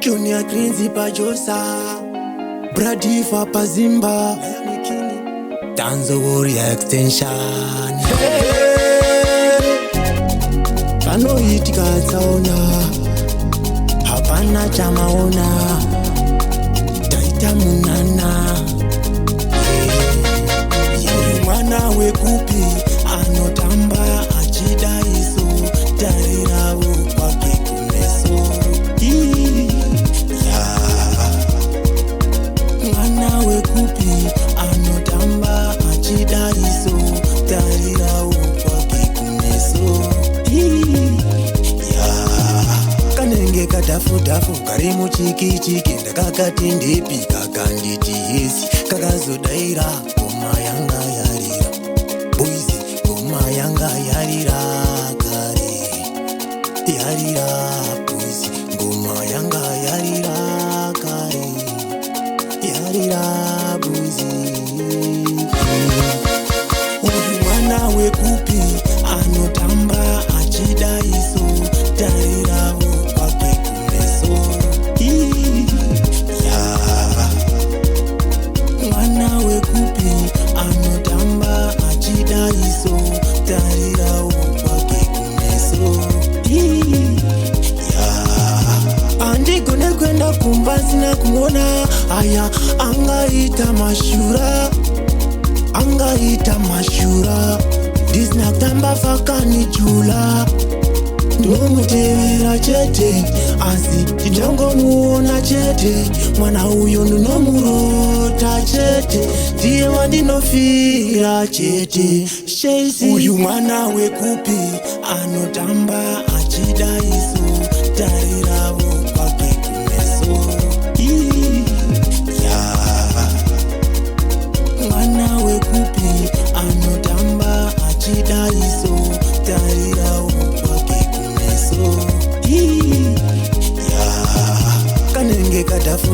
Junior Crazy Pajosa, Bradifa Pazimba, Tanzo Warrior Extension. Kano hitika taona, hapana chamaona, taita munana. Yuri mwana wekupi, anotamba achida iso, tarira upake kumeso. Mwana wekupi, anotamba achida iso, tarira upake kumeso. Kanenge kadafu karimu chiki ndakakati ndepi kakanditi yesi kakazodaira ngoma yanga yarira boys ngoma yanga yarira kare yarira boys ngoma yanga yarira kare yarira boys. Uyu mwana wekupi anotamba achida iso tarira upake kumeso. Mwana wekupi anotamba achida iso tarira upake kumeso. Andigone kwenda kumbazi na kumona aya angaita mashura disnakamba fakani jula ndomutevera chete asi titango muona chete mwana uyo ndomurota chete ndiye wandinofira chete shesi. Uyu mwana wekupi anotamba achida iso tarira upake kumeso. Mwana wekupi anotamba achida iso tarira upake kumeso. Kanenge kadafu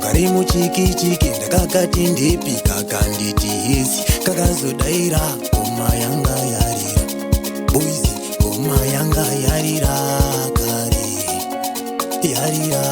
karimu chiki ndakakati ndepi kakanditi yesi kakazodaira ngoma yanga yarira boys ngoma yanga yarira kare yarira